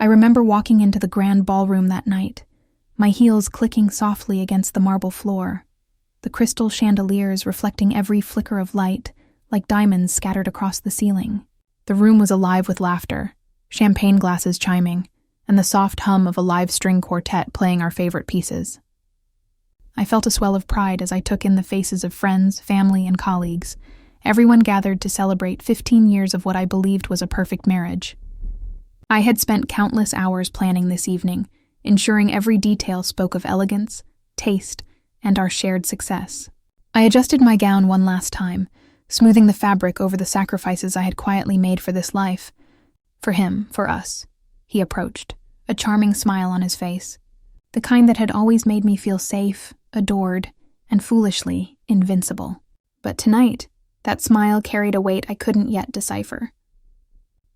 I remember walking into the grand ballroom that night, my heels clicking softly against the marble floor, the crystal chandeliers reflecting every flicker of light like diamonds scattered across the ceiling. The room was alive with laughter, champagne glasses chiming, and the soft hum of a live string quartet playing our favorite pieces. I felt a swell of pride as I took in the faces of friends, family, and colleagues, everyone gathered to celebrate 15 years of what I believed was a perfect marriage. I had spent countless hours planning this evening, ensuring every detail spoke of elegance, taste, and our shared success. I adjusted my gown one last time, smoothing the fabric over the sacrifices I had quietly made for this life. For him, for us. He approached, a charming smile on his face, the kind that had always made me feel safe, adored, and foolishly invincible. But tonight, that smile carried a weight I couldn't yet decipher.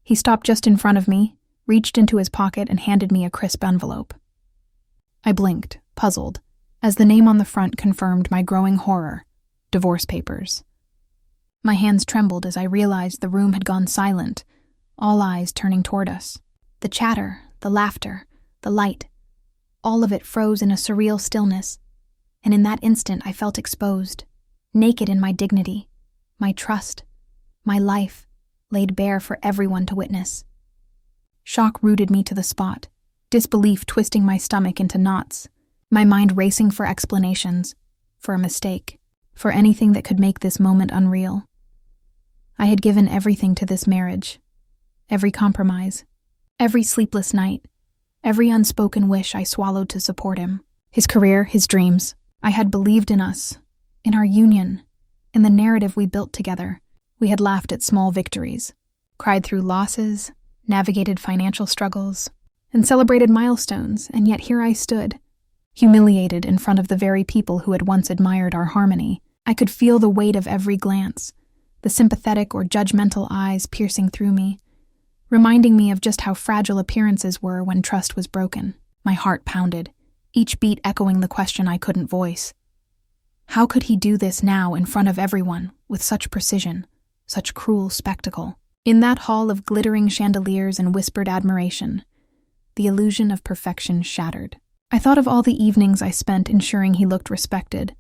He stopped just in front of me, reached into his pocket, and handed me a crisp envelope. I blinked, puzzled, as the name on the front confirmed my growing horror: divorce papers. My hands trembled as I realized the room had gone silent, all eyes turning toward us. The chatter, the laughter, the light, all of it froze in a surreal stillness, and in that instant I felt exposed, naked in my dignity, my trust, my life, laid bare for everyone to witness. Shock rooted me to the spot, disbelief twisting my stomach into knots, my mind racing for explanations, for a mistake, for anything that could make this moment unreal. I had given everything to this marriage, every compromise, every sleepless night, every unspoken wish I swallowed to support him. His career, his dreams. I had believed in us, in our union, in the narrative we built together. We had laughed at small victories, cried through losses, navigated financial struggles, and celebrated milestones, and yet here I stood, humiliated in front of the very people who had once admired our harmony. I could feel the weight of every glance, the sympathetic or judgmental eyes piercing through me, reminding me of just how fragile appearances were when trust was broken. My heart pounded, each beat echoing the question I couldn't voice. How could he do this now in front of everyone, with such precision, such cruel spectacle? In that hall of glittering chandeliers and whispered admiration, the illusion of perfection shattered. I thought of all the evenings I spent ensuring he looked respected,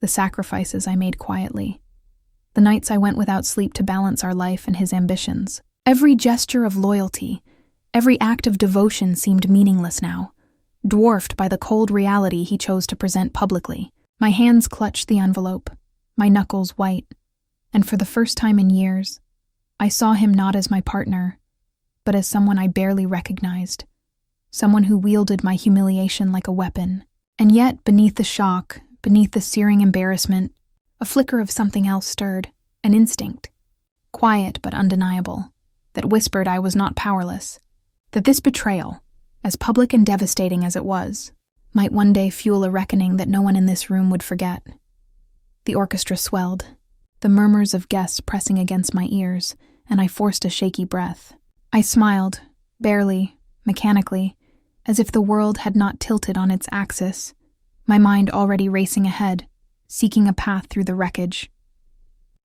the sacrifices I made quietly, the nights I went without sleep to balance our life and his ambitions. Every gesture of loyalty, every act of devotion seemed meaningless now, dwarfed by the cold reality he chose to present publicly. My hands clutched the envelope, my knuckles white, and for the first time in years, I saw him not as my partner, but as someone I barely recognized, someone who wielded my humiliation like a weapon. And yet, beneath the shock, beneath the searing embarrassment, a flicker of something else stirred, an instinct, quiet but undeniable, that whispered I was not powerless, that this betrayal, as public and devastating as it was, might one day fuel a reckoning that no one in this room would forget. The orchestra swelled, the murmurs of guests pressing against my ears, and I forced a shaky breath. I smiled, barely, mechanically, as if the world had not tilted on its axis, my mind already racing ahead, seeking a path through the wreckage.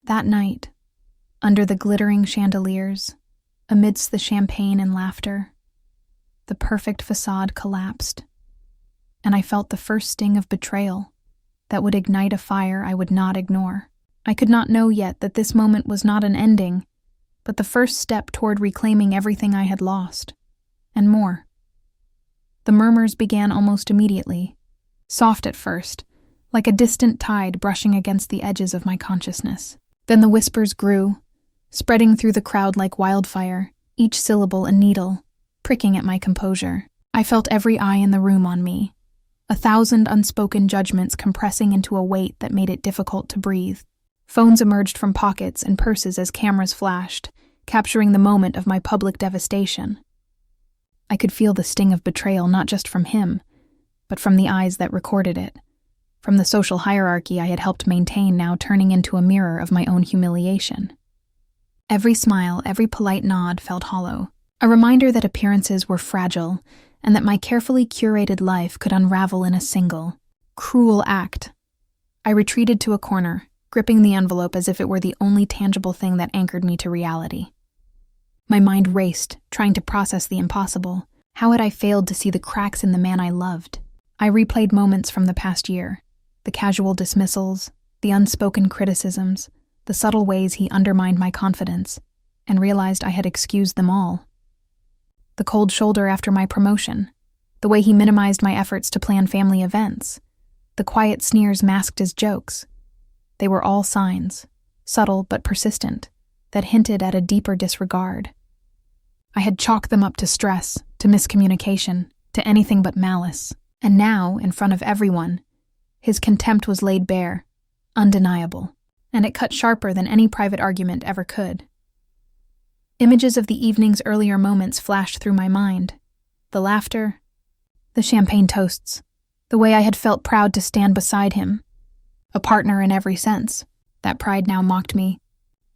That night, under the glittering chandeliers, amidst the champagne and laughter, the perfect facade collapsed, and I felt the first sting of betrayal that would ignite a fire I would not ignore. I could not know yet that this moment was not an ending, but the first step toward reclaiming everything I had lost, and more. The murmurs began almost immediately, soft at first, like a distant tide brushing against the edges of my consciousness. Then the whispers grew, spreading through the crowd like wildfire, each syllable a needle, pricking at my composure. I felt every eye in the room on me, 1,000 unspoken judgments compressing into a weight that made it difficult to breathe. Phones emerged from pockets and purses as cameras flashed, capturing the moment of my public devastation. I could feel the sting of betrayal not just from him, but from the eyes that recorded it, from the social hierarchy I had helped maintain now turning into a mirror of my own humiliation. Every smile, every polite nod felt hollow, a reminder that appearances were fragile and that my carefully curated life could unravel in a single, cruel act. I retreated to a corner, gripping the envelope as if it were the only tangible thing that anchored me to reality. My mind raced, trying to process the impossible, How had I failed to see the cracks in the man I loved? I replayed moments from the past year, the casual dismissals, the unspoken criticisms, the subtle ways he undermined my confidence, and realized I had excused them all. The cold shoulder after my promotion, the way he minimized my efforts to plan family events, the quiet sneers masked as jokes. They were all signs, subtle but persistent, that hinted at a deeper disregard. I had chalked them up to stress, to miscommunication, to anything but malice. And now, in front of everyone, his contempt was laid bare, undeniable, and it cut sharper than any private argument ever could. Images of the evening's earlier moments flashed through my mind. The laughter, the champagne toasts, the way I had felt proud to stand beside him. A partner in every sense. That pride now mocked me.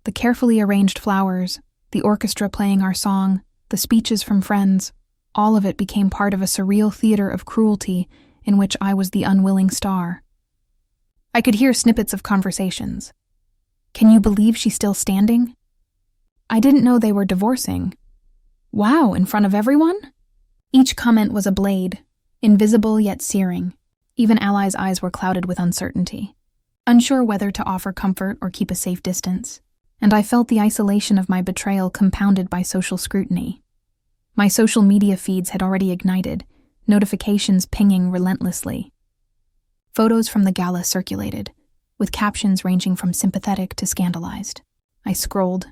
The carefully arranged flowers, the orchestra playing our song, the speeches from friends, all of it became part of a surreal theater of cruelty in which I was the unwilling star. I could hear snippets of conversations. Can you believe she's still standing? I didn't know they were divorcing. Wow, in front of everyone? Each comment was a blade, invisible yet searing. Even Ally's eyes were clouded with uncertainty, unsure whether to offer comfort or keep a safe distance. And I felt the isolation of my betrayal compounded by social scrutiny. My social media feeds had already ignited, notifications pinging relentlessly. Photos from the gala circulated, with captions ranging from sympathetic to scandalized. I scrolled,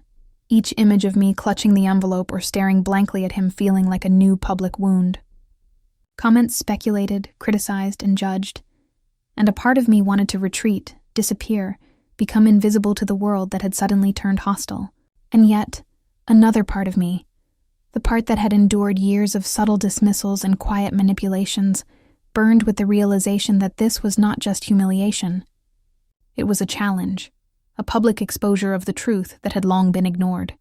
each image of me clutching the envelope or staring blankly at him feeling like a new public wound. Comments speculated, criticized, and judged, and a part of me wanted to retreat, disappear, become invisible to the world that had suddenly turned hostile. And yet, another part of me, the part that had endured years of subtle dismissals and quiet manipulations, burned with the realization that this was not just humiliation. It was a challenge, a public exposure of the truth that had long been ignored.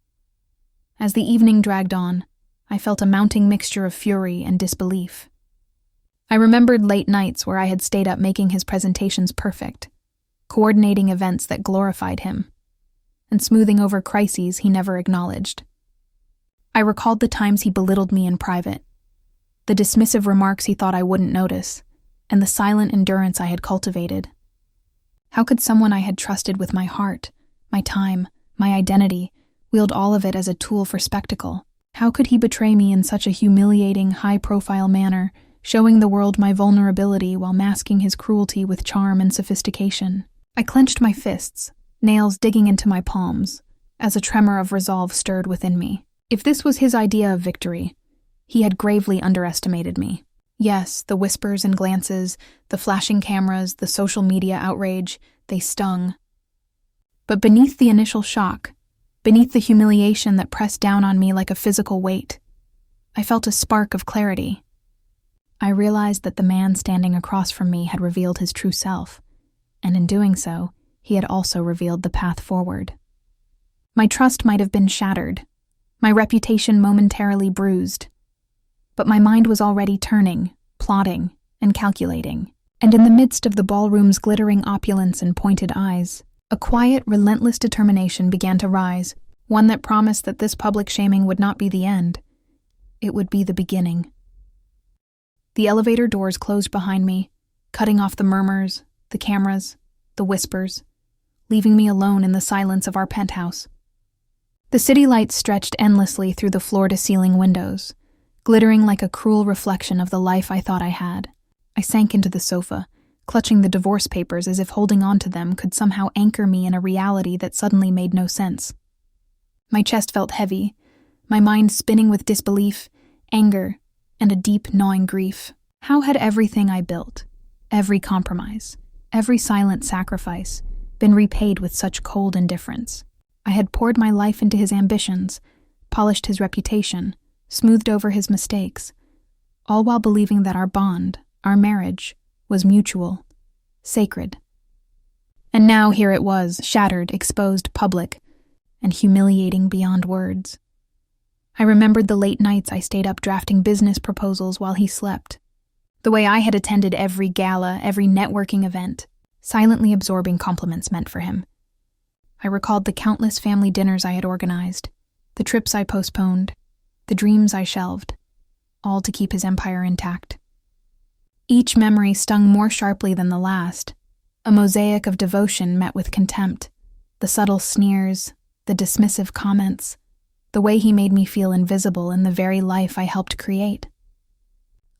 As the evening dragged on, I felt a mounting mixture of fury and disbelief. I remembered late nights where I had stayed up making his presentations perfect, coordinating events that glorified him, and smoothing over crises he never acknowledged. I recalled the times he belittled me in private, the dismissive remarks he thought I wouldn't notice, and the silent endurance I had cultivated. How could someone I had trusted with my heart, my time, my identity, wield all of it as a tool for spectacle? How could he betray me in such a humiliating, high-profile manner, showing the world my vulnerability while masking his cruelty with charm and sophistication? I clenched my fists, nails digging into my palms, as a tremor of resolve stirred within me. If this was his idea of victory, he had gravely underestimated me. Yes, the whispers and glances, the flashing cameras, the social media outrage, they stung. But beneath the initial shock, beneath the humiliation that pressed down on me like a physical weight, I felt a spark of clarity. I realized that the man standing across from me had revealed his true self, and in doing so, he had also revealed the path forward. My trust might have been shattered, my reputation momentarily bruised, but my mind was already turning, plotting, and calculating. And in the midst of the ballroom's glittering opulence and pointed eyes, a quiet, relentless determination began to rise, one that promised that this public shaming would not be the end. It would be the beginning. The elevator doors closed behind me, cutting off the murmurs, the cameras, the whispers, leaving me alone in the silence of our penthouse. The city lights stretched endlessly through the floor-to-ceiling windows, glittering like a cruel reflection of the life I thought I had. I sank into the sofa, clutching the divorce papers as if holding on to them could somehow anchor me in a reality that suddenly made no sense. My chest felt heavy, my mind spinning with disbelief, anger, and a deep, gnawing grief. How had everything I built, every compromise, every silent sacrifice, been repaid with such cold indifference? I had poured my life into his ambitions, polished his reputation, smoothed over his mistakes, all while believing that our bond, our marriage, was mutual, sacred. And now here it was, shattered, exposed, public, and humiliating beyond words. I remembered the late nights I stayed up drafting business proposals while he slept, the way I had attended every gala, every networking event, silently absorbing compliments meant for him. I recalled the countless family dinners I had organized, the trips I postponed, the dreams I shelved, all to keep his empire intact. Each memory stung more sharply than the last, a mosaic of devotion met with contempt, the subtle sneers, the dismissive comments, the way he made me feel invisible in the very life I helped create.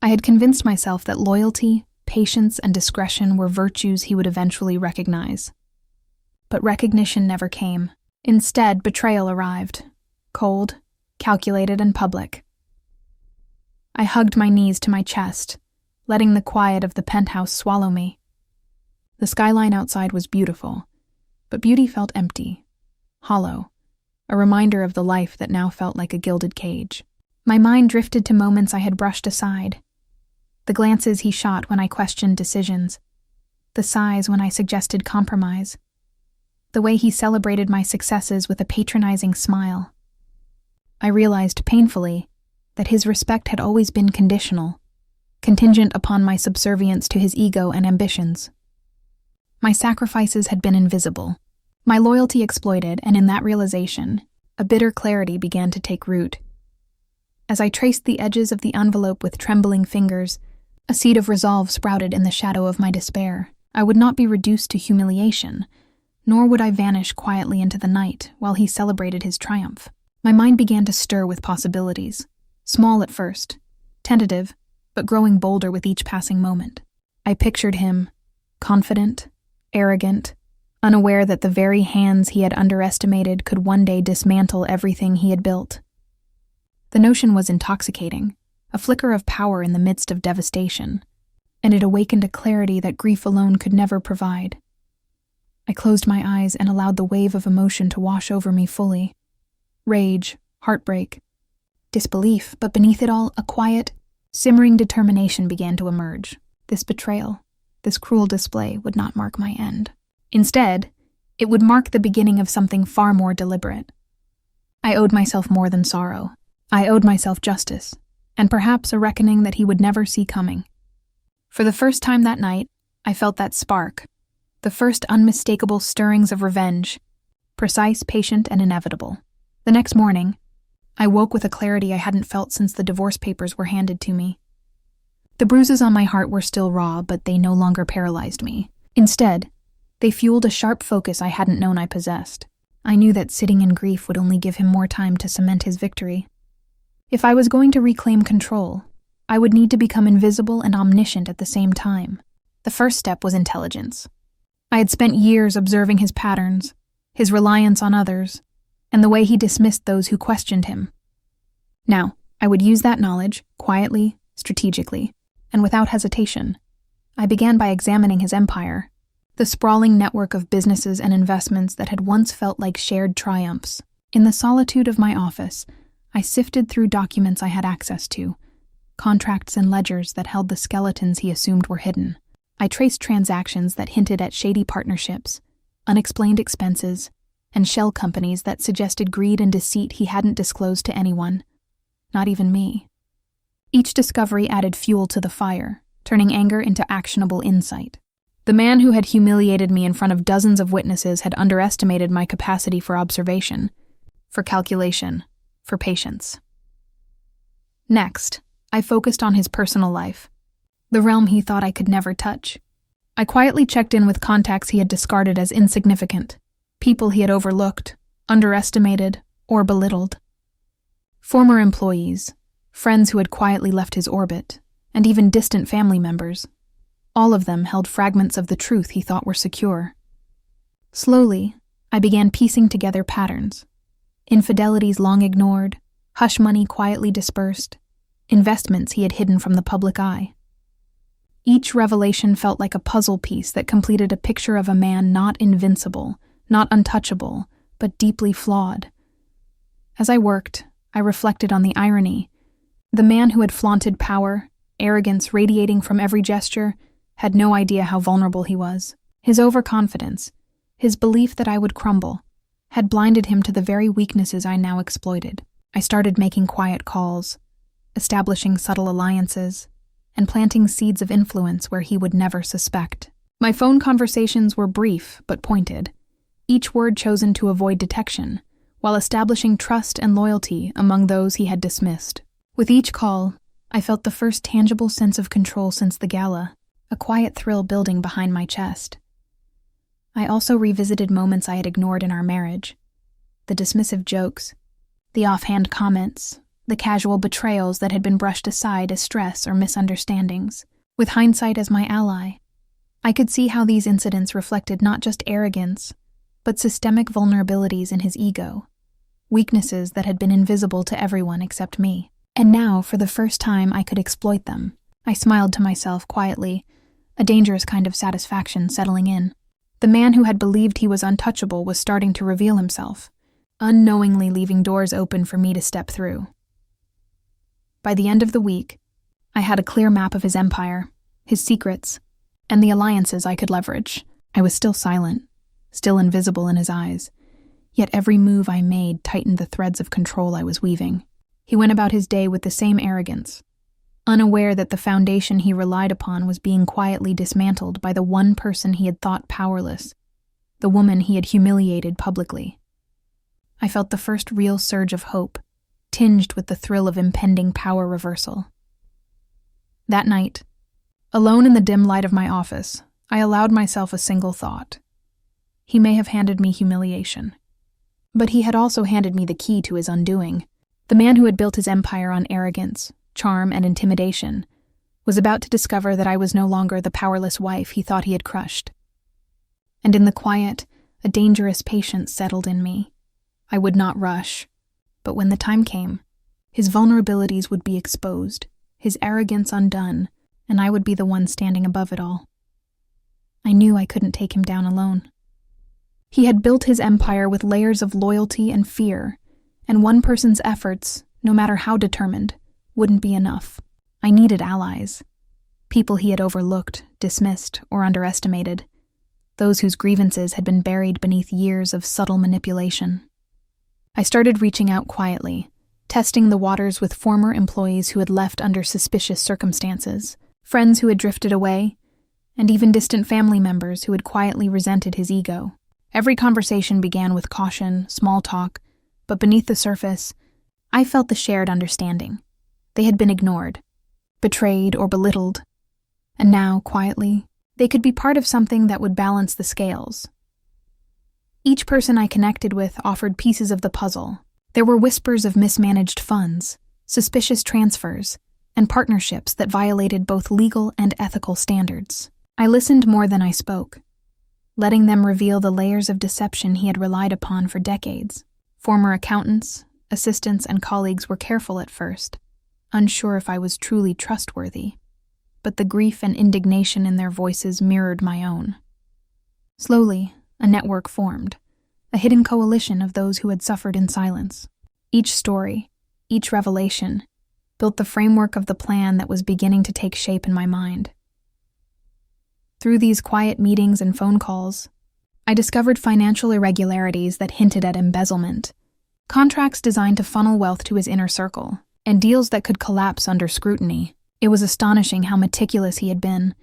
I had convinced myself that loyalty, patience, and discretion were virtues he would eventually recognize. But recognition never came. Instead, betrayal arrived, cold, calculated, and public. I hugged my knees to my chest, letting the quiet of the penthouse swallow me. The skyline outside was beautiful, but beauty felt empty, hollow, a reminder of the life that now felt like a gilded cage. My mind drifted to moments I had brushed aside. The glances he shot when I questioned decisions, the sighs when I suggested compromise, the way he celebrated my successes with a patronizing smile. I realized painfully that his respect had always been conditional, contingent upon my subservience to his ego and ambitions. My sacrifices had been invisible, my loyalty exploited, and in that realization, a bitter clarity began to take root. As I traced the edges of the envelope with trembling fingers, a seed of resolve sprouted in the shadow of my despair. I would not be reduced to humiliation, nor would I vanish quietly into the night while he celebrated his triumph. My mind began to stir with possibilities, small at first, tentative, but growing bolder with each passing moment. I pictured him, confident, arrogant, unaware that the very hands he had underestimated could one day dismantle everything he had built. The notion was intoxicating, a flicker of power in the midst of devastation, and it awakened a clarity that grief alone could never provide. I closed my eyes and allowed the wave of emotion to wash over me fully. Rage, heartbreak, disbelief, but beneath it all, a quiet, simmering determination began to emerge. This betrayal, this cruel display would not mark my end. Instead, it would mark the beginning of something far more deliberate. I owed myself more than sorrow. I owed myself justice, and perhaps a reckoning that he would never see coming. For the first time that night, I felt that spark, the first unmistakable stirrings of revenge, precise, patient, and inevitable. The next morning, I woke with a clarity I hadn't felt since the divorce papers were handed to me. The bruises on my heart were still raw, but they no longer paralyzed me. Instead, they fueled a sharp focus I hadn't known I possessed. I knew that sitting in grief would only give him more time to cement his victory. If I was going to reclaim control, I would need to become invisible and omniscient at the same time. The first step was intelligence. I had spent years observing his patterns, his reliance on others, and the way he dismissed those who questioned him. Now, I would use that knowledge, quietly, strategically, and without hesitation. I began by examining his empire, the sprawling network of businesses and investments that had once felt like shared triumphs. In the solitude of my office, I sifted through documents I had access to, contracts and ledgers that held the skeletons he assumed were hidden. I traced transactions that hinted at shady partnerships, unexplained expenses, and shell companies that suggested greed and deceit he hadn't disclosed to anyone, not even me. Each discovery added fuel to the fire, turning anger into actionable insight. The man who had humiliated me in front of dozens of witnesses had underestimated my capacity for observation, for calculation, for patience. Next, I focused on his personal life, the realm he thought I could never touch. I quietly checked in with contacts he had discarded as insignificant, people he had overlooked, underestimated, or belittled. Former employees, friends who had quietly left his orbit, and even distant family members. All of them held fragments of the truth he thought were secure. Slowly, I began piecing together patterns. Infidelities long ignored, hush money quietly dispersed, investments he had hidden from the public eye. Each revelation felt like a puzzle piece that completed a picture of a man not invincible, not untouchable, but deeply flawed. As I worked, I reflected on the irony. The man who had flaunted power, arrogance radiating from every gesture, had no idea how vulnerable he was. His overconfidence, his belief that I would crumble, had blinded him to the very weaknesses I now exploited. I started making quiet calls, establishing subtle alliances, and planting seeds of influence where he would never suspect. My phone conversations were brief but pointed, each word chosen to avoid detection, while establishing trust and loyalty among those he had dismissed. With each call, I felt the first tangible sense of control since the gala, a quiet thrill building behind my chest. I also revisited moments I had ignored in our marriage. The dismissive jokes, the offhand comments, the casual betrayals that had been brushed aside as stress or misunderstandings. With hindsight as my ally, I could see how these incidents reflected not just arrogance, but systemic vulnerabilities in his ego, weaknesses that had been invisible to everyone except me. And now, for the first time, I could exploit them. I smiled to myself quietly, a dangerous kind of satisfaction settling in. The man who had believed he was untouchable was starting to reveal himself, unknowingly leaving doors open for me to step through. By the end of the week, I had a clear map of his empire, his secrets, and the alliances I could leverage. I was still silent, still invisible in his eyes, yet every move I made tightened the threads of control I was weaving. He went about his day with the same arrogance, unaware that the foundation he relied upon was being quietly dismantled by the one person he had thought powerless, the woman he had humiliated publicly. I felt the first real surge of hope, tinged with the thrill of impending power reversal. That night, alone in the dim light of my office, I allowed myself a single thought. He may have handed me humiliation, but he had also handed me the key to his undoing. The man who had built his empire on arrogance, charm, and intimidation was about to discover that I was no longer the powerless wife he thought he had crushed. And in the quiet, a dangerous patience settled in me. I would not rush, but when the time came, his vulnerabilities would be exposed, his arrogance undone, and I would be the one standing above it all. I knew I couldn't take him down alone. He had built his empire with layers of loyalty and fear, and one person's efforts, no matter how determined, wouldn't be enough. I needed allies, people he had overlooked, dismissed, or underestimated, those whose grievances had been buried beneath years of subtle manipulation. I started reaching out quietly, testing the waters with former employees who had left under suspicious circumstances, friends who had drifted away, and even distant family members who had quietly resented his ego. Every conversation began with caution, small talk, but beneath the surface, I felt the shared understanding. They had been ignored, betrayed, or belittled, and now, quietly, they could be part of something that would balance the scales. Each person I connected with offered pieces of the puzzle. There were whispers of mismanaged funds, suspicious transfers, and partnerships that violated both legal and ethical standards. I listened more than I spoke, letting them reveal the layers of deception he had relied upon for decades. Former accountants, assistants, and colleagues were careful at first, unsure if I was truly trustworthy, but the grief and indignation in their voices mirrored my own. Slowly, a network formed, a hidden coalition of those who had suffered in silence. Each story, each revelation, built the framework of the plan that was beginning to take shape in my mind. Through these quiet meetings and phone calls, I discovered financial irregularities that hinted at embezzlement, contracts designed to funnel wealth to his inner circle, and deals that could collapse under scrutiny. It was astonishing how meticulous he had been,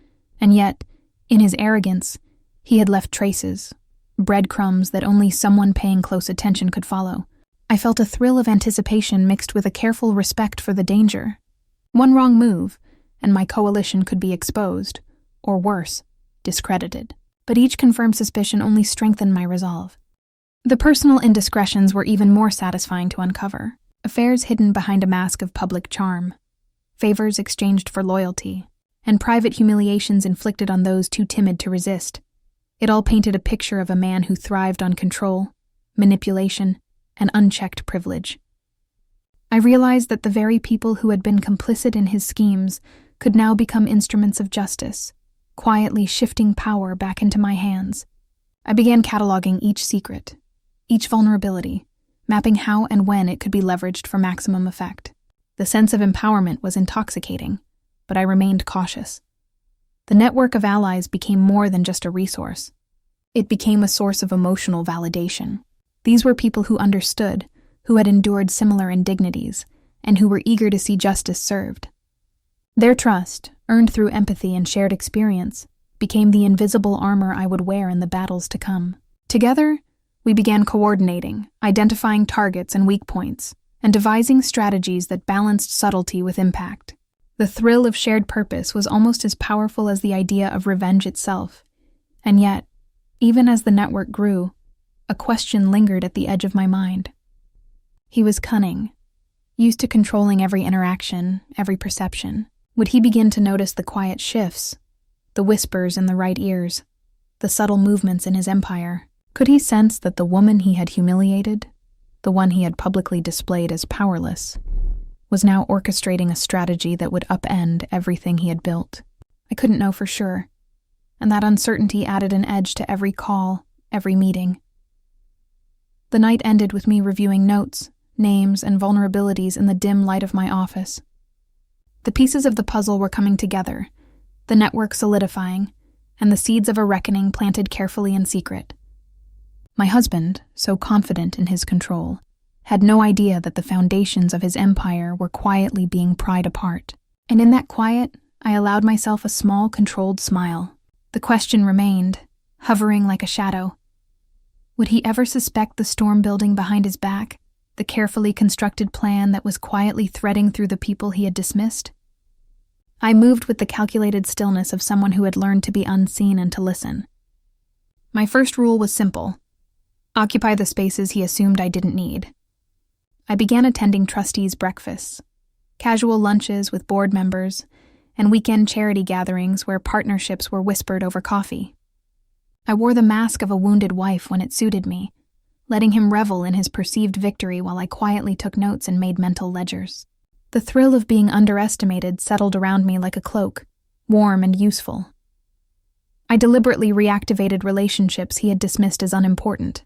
and yet, in his arrogance, he had left traces, breadcrumbs that only someone paying close attention could follow. I felt a thrill of anticipation mixed with a careful respect for the danger. One wrong move, and my coalition could be exposed, or worse, discredited. But each confirmed suspicion only strengthened my resolve. The personal indiscretions were even more satisfying to uncover, affairs hidden behind a mask of public charm, favors exchanged for loyalty, and private humiliations inflicted on those too timid to resist. It all painted a picture of a man who thrived on control, manipulation, and unchecked privilege. I realized that the very people who had been complicit in his schemes could now become instruments of justice, quietly shifting power back into my hands. I began cataloging each secret, each vulnerability, mapping how and when it could be leveraged for maximum effect. The sense of empowerment was intoxicating, but I remained cautious. The network of allies became more than just a resource. It became a source of emotional validation. These were people who understood, who had endured similar indignities, and who were eager to see justice served. Their trust, earned through empathy and shared experience, became the invisible armor I would wear in the battles to come. Together, we began coordinating, identifying targets and weak points, and devising strategies that balanced subtlety with impact. The thrill of shared purpose was almost as powerful as the idea of revenge itself. And yet, even as the network grew, a question lingered at the edge of my mind. He was cunning, used to controlling every interaction, every perception. Would he begin to notice the quiet shifts, the whispers in the right ears, the subtle movements in his empire? Could he sense that the woman he had humiliated, the one he had publicly displayed as powerless, was now orchestrating a strategy that would upend everything he had built? I couldn't know for sure, and that uncertainty added an edge to every call, every meeting. The night ended with me reviewing notes, names, and vulnerabilities in the dim light of my office. The pieces of the puzzle were coming together, the network solidifying, and the seeds of a reckoning planted carefully in secret. My husband, so confident in his control, had no idea that the foundations of his empire were quietly being pried apart. And in that quiet, I allowed myself a small, controlled smile. The question remained, hovering like a shadow. Would he ever suspect the storm building behind his back, the carefully constructed plan that was quietly threading through the people he had dismissed? I moved with the calculated stillness of someone who had learned to be unseen and to listen. My first rule was simple: occupy the spaces he assumed I didn't need. I began attending trustees' breakfasts, casual lunches with board members, and weekend charity gatherings where partnerships were whispered over coffee. I wore the mask of a wounded wife when it suited me, letting him revel in his perceived victory while I quietly took notes and made mental ledgers. The thrill of being underestimated settled around me like a cloak, warm and useful. I deliberately reactivated relationships he had dismissed as unimportant.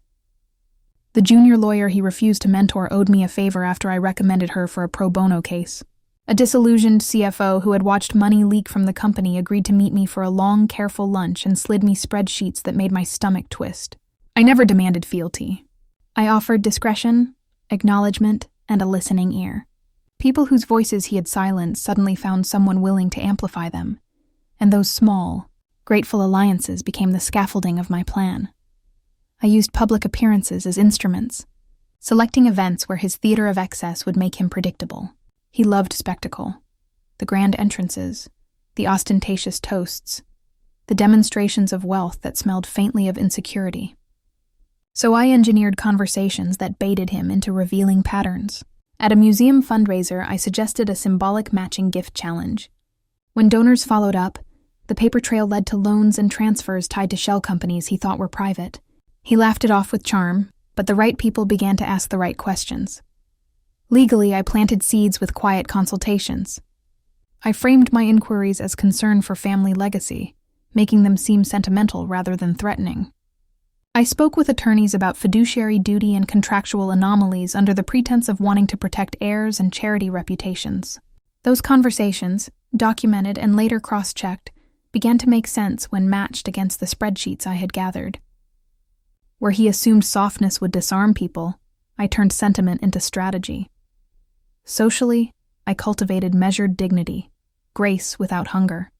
The junior lawyer he refused to mentor owed me a favor after I recommended her for a pro bono case. A disillusioned CFO who had watched money leak from the company agreed to meet me for a long, careful lunch and slid me spreadsheets that made my stomach twist. I never demanded fealty. I offered discretion, acknowledgement, and a listening ear. People whose voices he had silenced suddenly found someone willing to amplify them, and those small, grateful alliances became the scaffolding of my plan. I used public appearances as instruments, selecting events where his theater of excess would make him predictable. He loved spectacle, the grand entrances, the ostentatious toasts, the demonstrations of wealth that smelled faintly of insecurity. So I engineered conversations that baited him into revealing patterns. At a museum fundraiser, I suggested a symbolic matching gift challenge. When donors followed up, the paper trail led to loans and transfers tied to shell companies he thought were private. He laughed it off with charm, but the right people began to ask the right questions. Legally, I planted seeds with quiet consultations. I framed my inquiries as concern for family legacy, making them seem sentimental rather than threatening. I spoke with attorneys about fiduciary duty and contractual anomalies under the pretense of wanting to protect heirs and charity reputations. Those conversations, documented and later cross-checked, began to make sense when matched against the spreadsheets I had gathered. Where he assumed softness would disarm people, I turned sentiment into strategy. Socially, I cultivated measured dignity, grace without hunger.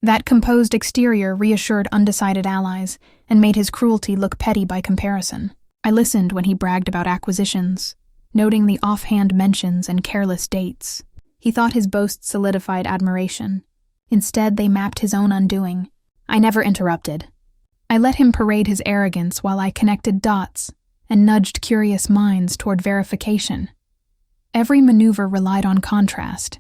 That composed exterior reassured undecided allies and made his cruelty look petty by comparison. I listened when he bragged about acquisitions, noting the offhand mentions and careless dates. He thought his boasts solidified admiration. Instead, they mapped his own undoing. I never interrupted. I let him parade his arrogance while I connected dots and nudged curious minds toward verification. Every maneuver relied on contrast.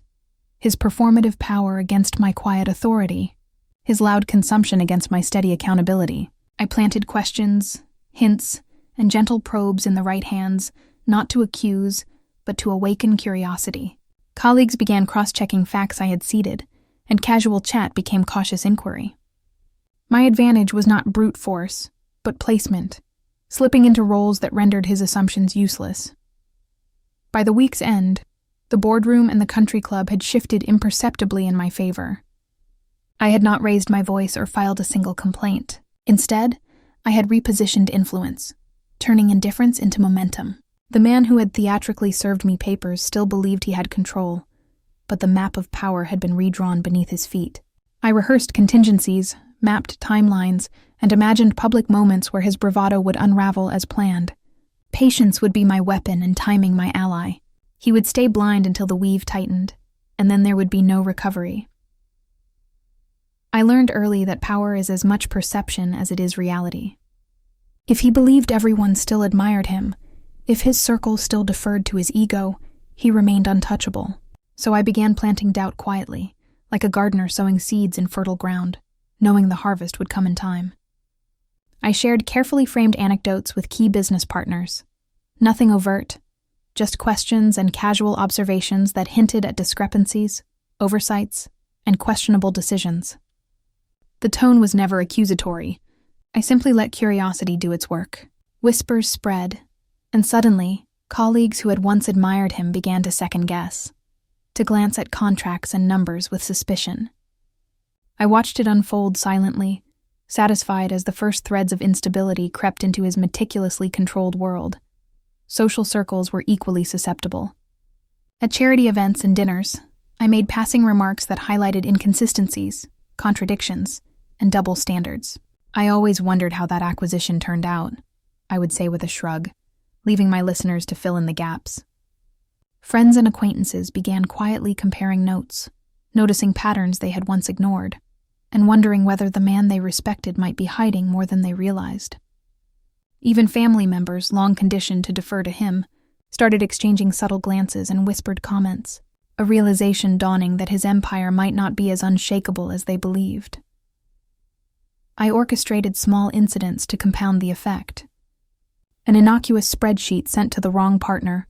His performative power against my quiet authority, his loud consumption against my steady accountability. I planted questions, hints, and gentle probes in the right hands, not to accuse, but to awaken curiosity. Colleagues began cross-checking facts I had seeded, and casual chat became cautious inquiry. My advantage was not brute force, but placement, slipping into roles that rendered his assumptions useless. By the week's end, the boardroom and the country club had shifted imperceptibly in my favor. I had not raised my voice or filed a single complaint. Instead, I had repositioned influence, turning indifference into momentum. The man who had theatrically served me papers still believed he had control, but the map of power had been redrawn beneath his feet. I rehearsed contingencies, mapped timelines, and imagined public moments where his bravado would unravel as planned. Patience would be my weapon and timing my ally. He would stay blind until the weave tightened, and then there would be no recovery. I learned early that power is as much perception as it is reality. If he believed everyone still admired him, if his circle still deferred to his ego, he remained untouchable. So I began planting doubt quietly, like a gardener sowing seeds in fertile ground, knowing the harvest would come in time. I shared carefully framed anecdotes with key business partners. Nothing overt, just questions and casual observations that hinted at discrepancies, oversights, and questionable decisions. The tone was never accusatory. I simply let curiosity do its work. Whispers spread, and suddenly, colleagues who had once admired him began to second-guess, to glance at contracts and numbers with suspicion. I watched it unfold silently, satisfied as the first threads of instability crept into his meticulously controlled world. Social circles were equally susceptible. At charity events and dinners, I made passing remarks that highlighted inconsistencies, contradictions, and double standards. "I always wondered how that acquisition turned out," I would say with a shrug, leaving my listeners to fill in the gaps. Friends and acquaintances began quietly comparing notes, noticing patterns they had once ignored, and wondering whether the man they respected might be hiding more than they realized. Even family members, long conditioned to defer to him, started exchanging subtle glances and whispered comments, a realization dawning that his empire might not be as unshakable as they believed. I orchestrated small incidents to compound the effect. An innocuous spreadsheet sent to the wrong partner,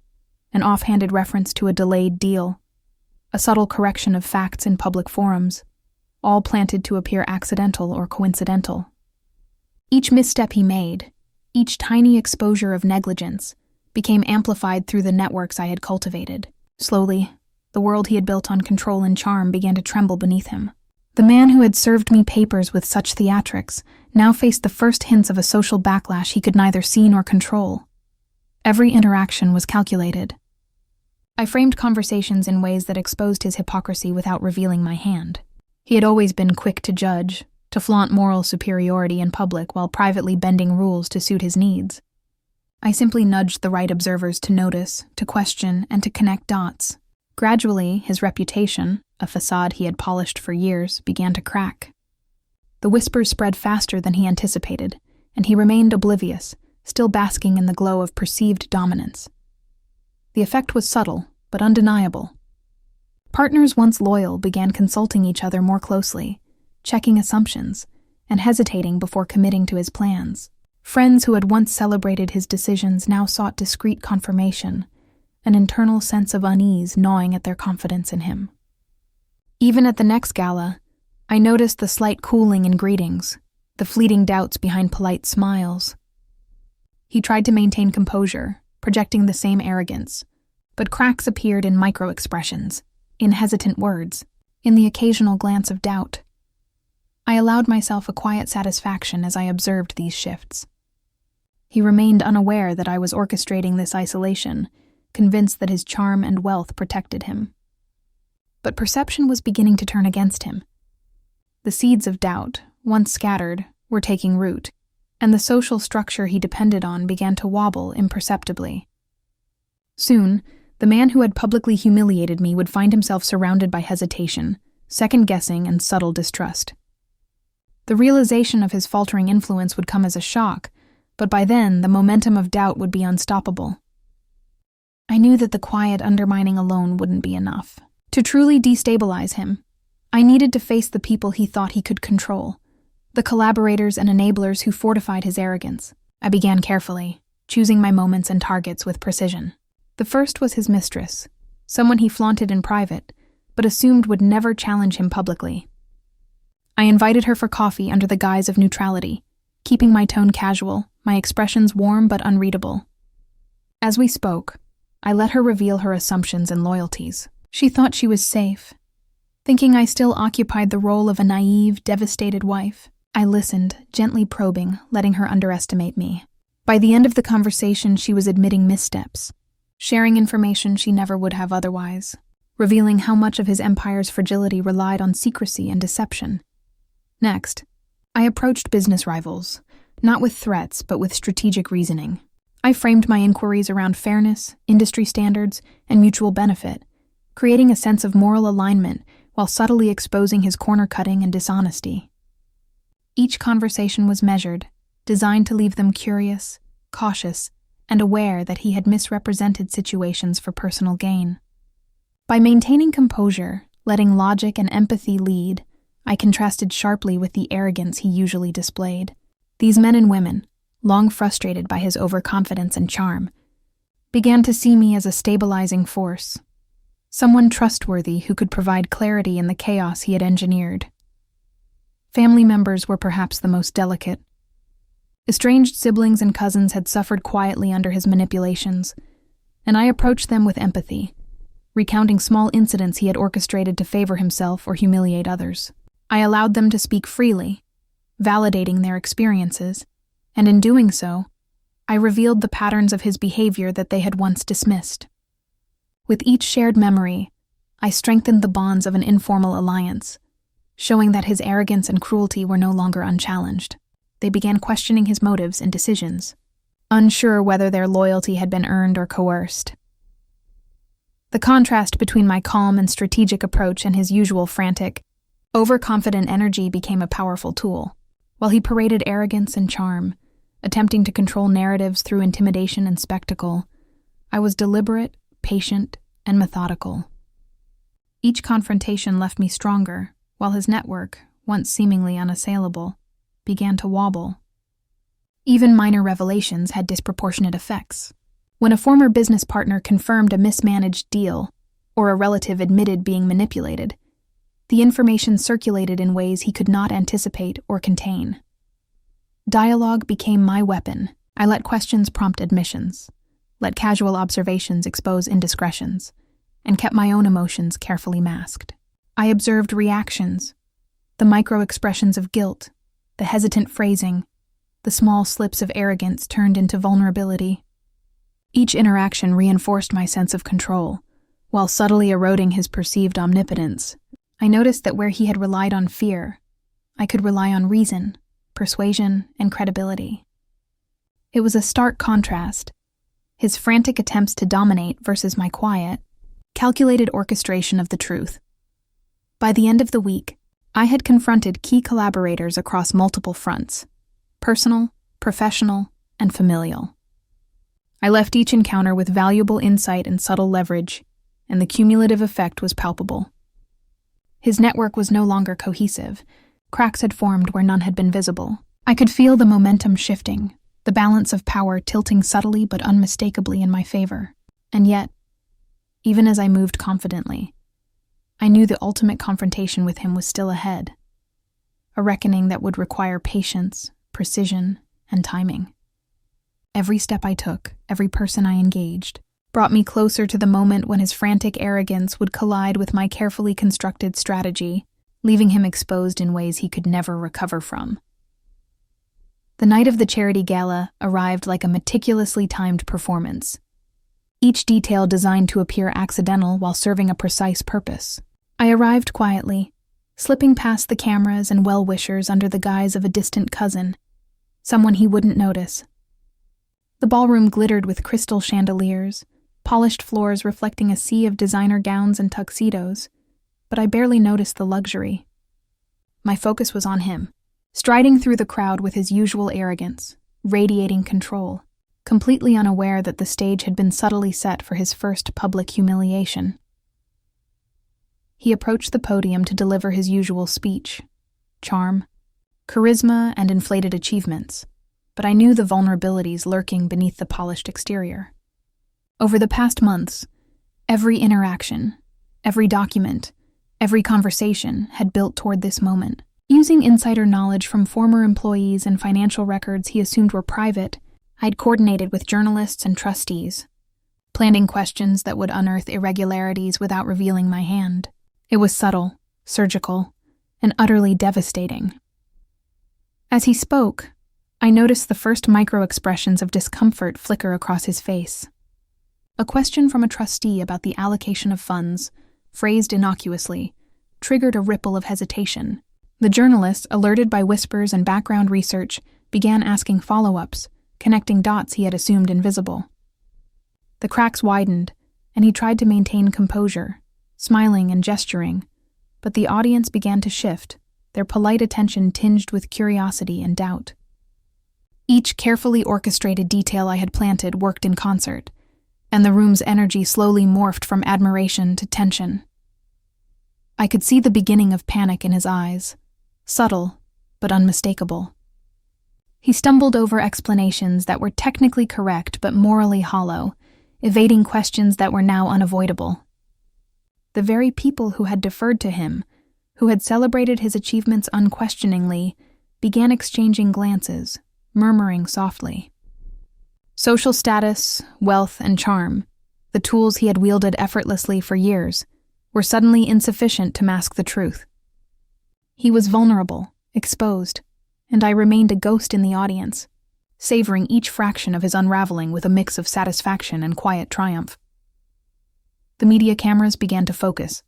an offhanded reference to a delayed deal, a subtle correction of facts in public forums, all planted to appear accidental or coincidental. Each misstep he made, each tiny exposure of negligence, became amplified through the networks I had cultivated. Slowly, the world he had built on control and charm began to tremble beneath him. The man who had served me papers with such theatrics now faced the first hints of a social backlash he could neither see nor control. Every interaction was calculated. I framed conversations in ways that exposed his hypocrisy without revealing my hand. He had always been quick to judge, to flaunt moral superiority in public while privately bending rules to suit his needs. I simply nudged the right observers to notice, to question, and to connect dots. Gradually, his reputation, a facade he had polished for years, began to crack. The whispers spread faster than he anticipated, and he remained oblivious, still basking in the glow of perceived dominance. The effect was subtle, but undeniable. Partners once loyal began consulting each other more closely, checking assumptions, and hesitating before committing to his plans. Friends who had once celebrated his decisions now sought discreet confirmation, an internal sense of unease gnawing at their confidence in him. Even at the next gala, I noticed the slight cooling in greetings, the fleeting doubts behind polite smiles. He tried to maintain composure, projecting the same arrogance, but cracks appeared in micro-expressions, in hesitant words, in the occasional glance of doubt. I allowed myself a quiet satisfaction as I observed these shifts. He remained unaware that I was orchestrating this isolation, convinced that his charm and wealth protected him. But perception was beginning to turn against him. The seeds of doubt, once scattered, were taking root, and the social structure he depended on began to wobble imperceptibly. Soon, the man who had publicly humiliated me would find himself surrounded by hesitation, second-guessing, and subtle distrust. The realization of his faltering influence would come as a shock, but by then the momentum of doubt would be unstoppable. I knew that the quiet undermining alone wouldn't be enough. To truly destabilize him, I needed to face the people he thought he could control, the collaborators and enablers who fortified his arrogance. I began carefully, choosing my moments and targets with precision. The first was his mistress, someone he flaunted in private, but assumed would never challenge him publicly. I invited her for coffee under the guise of neutrality, keeping my tone casual, my expressions warm but unreadable. As we spoke, I let her reveal her assumptions and loyalties. She thought she was safe, thinking I still occupied the role of a naive, devastated wife. I listened, gently probing, letting her underestimate me. By the end of the conversation, she was admitting missteps, sharing information she never would have otherwise, revealing how much of his empire's fragility relied on secrecy and deception. Next, I approached business rivals, not with threats but with strategic reasoning. I framed my inquiries around fairness, industry standards, and mutual benefit, creating a sense of moral alignment while subtly exposing his corner-cutting and dishonesty. Each conversation was measured, designed to leave them curious, cautious, and aware that he had misrepresented situations for personal gain. By maintaining composure, letting logic and empathy lead, I contrasted sharply with the arrogance he usually displayed. These men and women, long frustrated by his overconfidence and charm, began to see me as a stabilizing force, someone trustworthy who could provide clarity in the chaos he had engineered. Family members were perhaps the most delicate. Estranged siblings and cousins had suffered quietly under his manipulations, and I approached them with empathy, recounting small incidents he had orchestrated to favor himself or humiliate others. I allowed them to speak freely, validating their experiences, and in doing so, I revealed the patterns of his behavior that they had once dismissed. With each shared memory, I strengthened the bonds of an informal alliance, showing that his arrogance and cruelty were no longer unchallenged. They began questioning his motives and decisions, unsure whether their loyalty had been earned or coerced. The contrast between my calm and strategic approach and his usual frantic, overconfident energy became a powerful tool. While he paraded arrogance and charm, attempting to control narratives through intimidation and spectacle, I was deliberate, patient, and methodical. Each confrontation left me stronger, while his network, once seemingly unassailable, began to wobble. Even minor revelations had disproportionate effects. When a former business partner confirmed a mismanaged deal, or a relative admitted being manipulated, the information circulated in ways he could not anticipate or contain. Dialogue became my weapon. I let questions prompt admissions, let casual observations expose indiscretions, and kept my own emotions carefully masked. I observed reactions, the micro-expressions of guilt, the hesitant phrasing, the small slips of arrogance turned into vulnerability. Each interaction reinforced my sense of control, while subtly eroding his perceived omnipotence. I noticed that where he had relied on fear, I could rely on reason, persuasion, and credibility. It was a stark contrast, his frantic attempts to dominate versus my quiet, calculated orchestration of the truth. By the end of the week, I had confronted key collaborators across multiple fronts: personal, professional, and familial. I left each encounter with valuable insight and subtle leverage, and the cumulative effect was palpable. His network was no longer cohesive. Cracks had formed where none had been visible. I could feel the momentum shifting, the balance of power tilting subtly but unmistakably in my favor. And yet, even as I moved confidently, I knew the ultimate confrontation with him was still ahead, a reckoning that would require patience, precision, and timing. Every step I took, every person I engaged, brought me closer to the moment when his frantic arrogance would collide with my carefully constructed strategy, leaving him exposed in ways he could never recover from. The night of the charity gala arrived like a meticulously timed performance, each detail designed to appear accidental while serving a precise purpose. I arrived quietly, slipping past the cameras and well-wishers under the guise of a distant cousin, someone he wouldn't notice. The ballroom glittered with crystal chandeliers, polished floors reflecting a sea of designer gowns and tuxedos, but I barely noticed the luxury. My focus was on him, striding through the crowd with his usual arrogance, radiating control, completely unaware that the stage had been subtly set for his first public humiliation. He approached the podium to deliver his usual speech: charm, charisma, and inflated achievements, but I knew the vulnerabilities lurking beneath the polished exterior. Over the past months, every interaction, every document, every conversation had built toward this moment. Using insider knowledge from former employees and financial records he assumed were private, I'd coordinated with journalists and trustees, planning questions that would unearth irregularities without revealing my hand. It was subtle, surgical, and utterly devastating. As he spoke, I noticed the first micro-expressions of discomfort flicker across his face. A question from a trustee about the allocation of funds, phrased innocuously, triggered a ripple of hesitation. The journalist, alerted by whispers and background research, began asking follow-ups, connecting dots he had assumed invisible. The cracks widened, and he tried to maintain composure, smiling and gesturing, but the audience began to shift, their polite attention tinged with curiosity and doubt. Each carefully orchestrated detail I had planted worked in concert, and the room's energy slowly morphed from admiration to tension. I could see the beginning of panic in his eyes, subtle but unmistakable. He stumbled over explanations that were technically correct but morally hollow, evading questions that were now unavoidable. The very people who had deferred to him, who had celebrated his achievements unquestioningly, began exchanging glances, murmuring softly. Social status, wealth, and charm, the tools he had wielded effortlessly for years, were suddenly insufficient to mask the truth. He was vulnerable, exposed, and I remained a ghost in the audience, savoring each fraction of his unraveling with a mix of satisfaction and quiet triumph. The media cameras began to focus,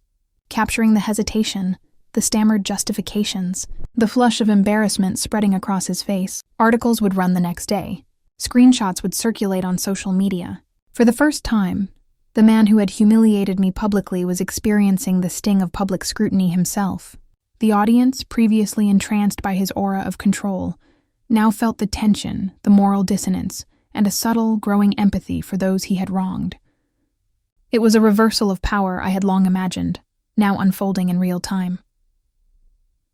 capturing the hesitation, the stammered justifications, the flush of embarrassment spreading across his face. Articles would run the next day. Screenshots would circulate on social media. For the first time, the man who had humiliated me publicly was experiencing the sting of public scrutiny himself. The audience, previously entranced by his aura of control, now felt the tension, the moral dissonance, and a subtle, growing empathy for those he had wronged. It was a reversal of power I had long imagined, now unfolding in real time.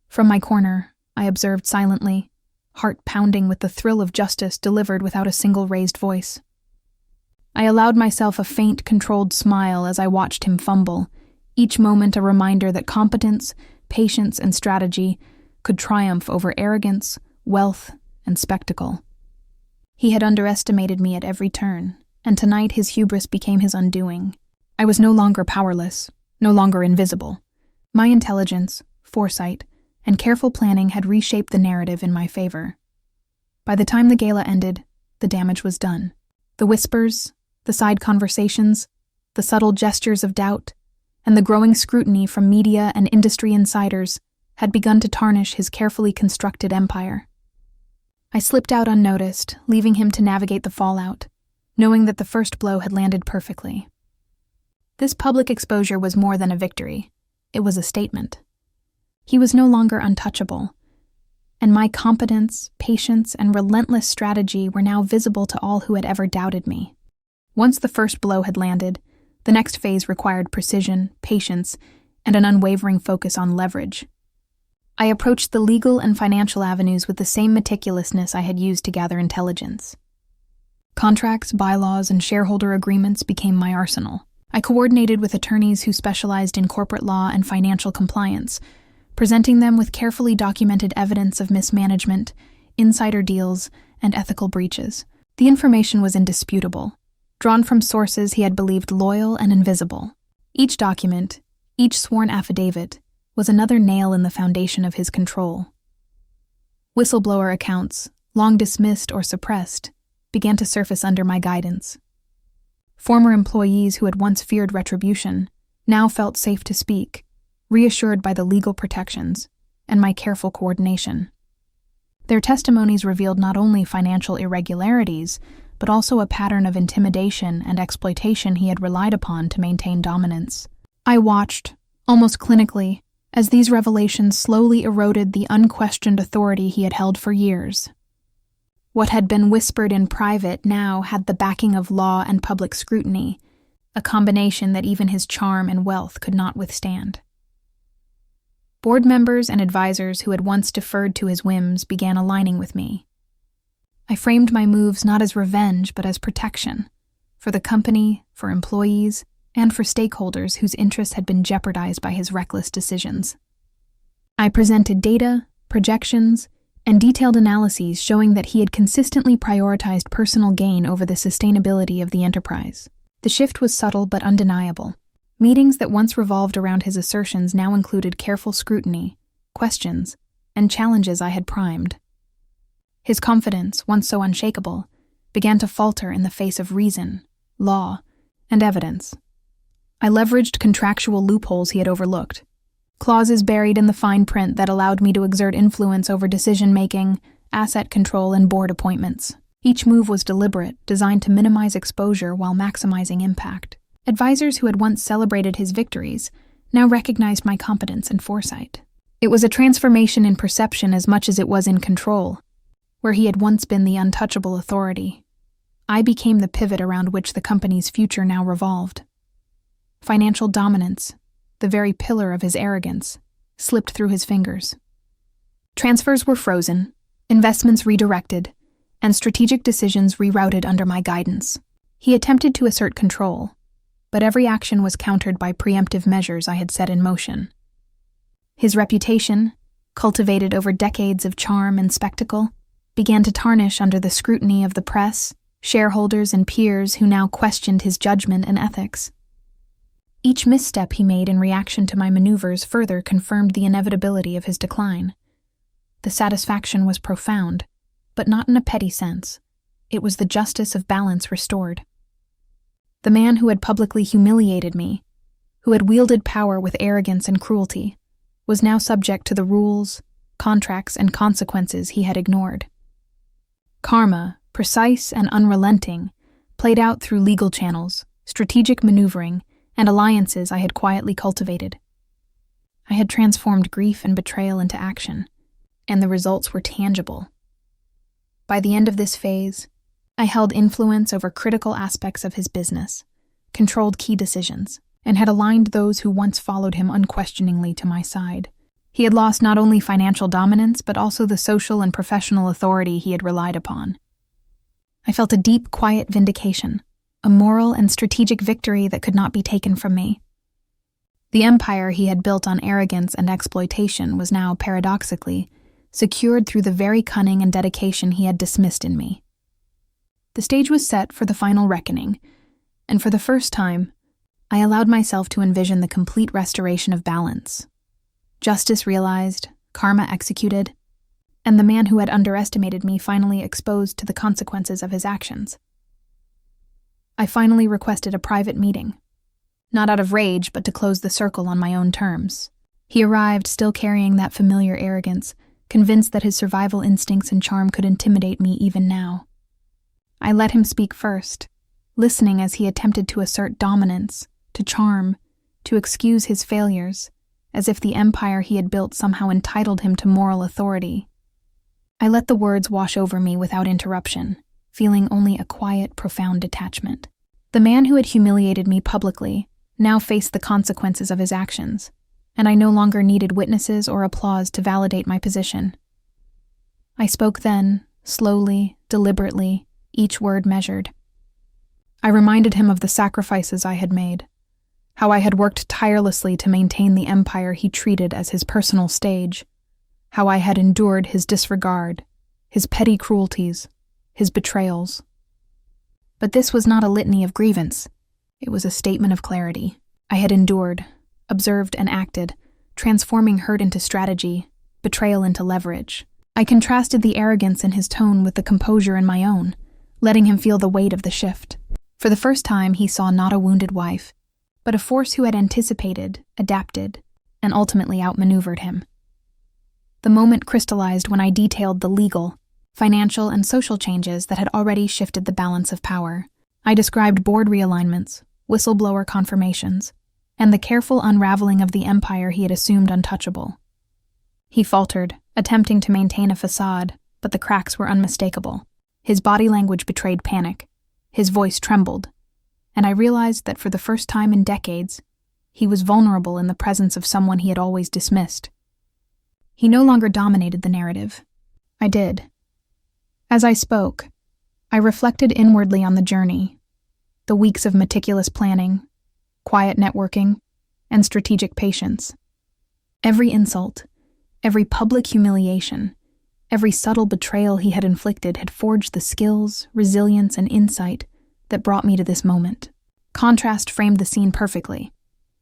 From my corner, I observed silently, heart pounding with the thrill of justice delivered without a single raised voice. I allowed myself a faint, controlled smile as I watched him fumble, each moment a reminder that competence, patience, and strategy could triumph over arrogance, wealth, and spectacle. He had underestimated me at every turn, and tonight his hubris became his undoing. I was no longer powerless, no longer invisible. My intelligence, foresight, and careful planning had reshaped the narrative in my favor. By the time the gala ended, the damage was done. The whispers, the side conversations, the subtle gestures of doubt, and the growing scrutiny from media and industry insiders had begun to tarnish his carefully constructed empire. I slipped out unnoticed, leaving him to navigate the fallout, knowing that the first blow had landed perfectly. This public exposure was more than a victory. It was a statement. He was no longer untouchable, and my competence, patience, and relentless strategy were now visible to all who had ever doubted me. Once the first blow had landed, the next phase required precision, patience, and an unwavering focus on leverage. I approached the legal and financial avenues with the same meticulousness I had used to gather intelligence. Contracts, bylaws, and shareholder agreements became my arsenal. I coordinated with attorneys who specialized in corporate law and financial compliance, presenting them with carefully documented evidence of mismanagement, insider deals, and ethical breaches. The information was indisputable, drawn from sources he had believed loyal and invisible. Each document, each sworn affidavit, was another nail in the foundation of his control. Whistleblower accounts, long dismissed or suppressed, began to surface under my guidance. Former employees who had once feared retribution now felt safe to speak, reassured by the legal protections and my careful coordination. Their testimonies revealed not only financial irregularities, but also a pattern of intimidation and exploitation he had relied upon to maintain dominance. I watched, almost clinically, as these revelations slowly eroded the unquestioned authority he had held for years. What had been whispered in private now had the backing of law and public scrutiny, a combination that even his charm and wealth could not withstand. Board members and advisors who had once deferred to his whims began aligning with me. I framed my moves not as revenge but as protection, for the company, for employees, and for stakeholders whose interests had been jeopardized by his reckless decisions. I presented data, projections, and detailed analyses showing that he had consistently prioritized personal gain over the sustainability of the enterprise. The shift was subtle but undeniable. Meetings that once revolved around his assertions now included careful scrutiny, questions, and challenges I had primed. His confidence, once so unshakable, began to falter in the face of reason, law, and evidence. I leveraged contractual loopholes he had overlooked, clauses buried in the fine print that allowed me to exert influence over decision-making, asset control, and board appointments. Each move was deliberate, designed to minimize exposure while maximizing impact. Advisors who had once celebrated his victories now recognized my competence and foresight. It was a transformation in perception as much as it was in control. Where he had once been the untouchable authority, I became the pivot around which the company's future now revolved. Financial dominance, the very pillar of his arrogance, slipped through his fingers. Transfers were frozen, investments redirected, and strategic decisions rerouted under my guidance. He attempted to assert control, but every action was countered by preemptive measures I had set in motion. His reputation, cultivated over decades of charm and spectacle, began to tarnish under the scrutiny of the press, shareholders, and peers who now questioned his judgment and ethics. Each misstep he made in reaction to my maneuvers further confirmed the inevitability of his decline. The satisfaction was profound, but not in a petty sense. It was the justice of balance restored. The man who had publicly humiliated me, who had wielded power with arrogance and cruelty, was now subject to the rules, contracts, and consequences he had ignored. Karma, precise and unrelenting, played out through legal channels, strategic maneuvering, and alliances I had quietly cultivated. I had transformed grief and betrayal into action, and the results were tangible. By the end of this phase, I held influence over critical aspects of his business, controlled key decisions, and had aligned those who once followed him unquestioningly to my side. He had lost not only financial dominance, but also the social and professional authority he had relied upon. I felt a deep, quiet vindication, a moral and strategic victory that could not be taken from me. The empire he had built on arrogance and exploitation was now, paradoxically, secured through the very cunning and dedication he had dismissed in me. The stage was set for the final reckoning, and for the first time, I allowed myself to envision the complete restoration of balance. Justice realized, karma executed, and the man who had underestimated me finally exposed to the consequences of his actions. I finally requested a private meeting, not out of rage, but to close the circle on my own terms. He arrived still carrying that familiar arrogance, convinced that his survival instincts and charm could intimidate me even now. I let him speak first, listening as he attempted to assert dominance, to charm, to excuse his failures, as if the empire he had built somehow entitled him to moral authority. I let the words wash over me without interruption, feeling only a quiet, profound detachment. The man who had humiliated me publicly now faced the consequences of his actions, and I no longer needed witnesses or applause to validate my position. I spoke then, slowly, deliberately, each word measured. I reminded him of the sacrifices I had made, how I had worked tirelessly to maintain the empire he treated as his personal stage, how I had endured his disregard, his petty cruelties, his betrayals. But this was not a litany of grievance. It was a statement of clarity. I had endured, observed, and acted, transforming hurt into strategy, betrayal into leverage. I contrasted the arrogance in his tone with the composure in my own, letting him feel the weight of the shift. For the first time, he saw not a wounded wife, but a force who had anticipated, adapted, and ultimately outmaneuvered him. The moment crystallized when I detailed the legal, financial, and social changes that had already shifted the balance of power. I described board realignments, whistleblower confirmations, and the careful unraveling of the empire he had assumed untouchable. He faltered, attempting to maintain a facade, but the cracks were unmistakable. His body language betrayed panic. His voice trembled, and I realized that for the first time in decades, he was vulnerable in the presence of someone he had always dismissed. He no longer dominated the narrative. I did. As I spoke, I reflected inwardly on the journey, the weeks of meticulous planning, quiet networking, and strategic patience. Every insult, every public humiliation, every subtle betrayal he had inflicted had forged the skills, resilience, and insight that brought me to this moment. Contrast framed the scene perfectly.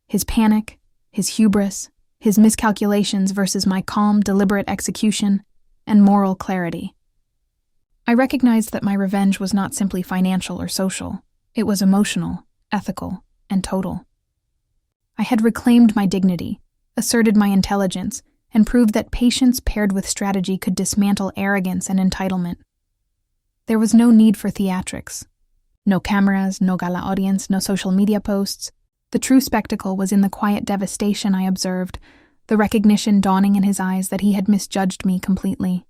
His panic, his hubris, his miscalculations versus my calm, deliberate execution and moral clarity. I recognized that my revenge was not simply financial or social. It was emotional, ethical, and total. I had reclaimed my dignity, asserted my intelligence, and proved that patience paired with strategy could dismantle arrogance and entitlement. There was no need for theatrics. No cameras, no gala audience, no social media posts. The true spectacle was in the quiet devastation I observed, the recognition dawning in his eyes that he had misjudged me completely.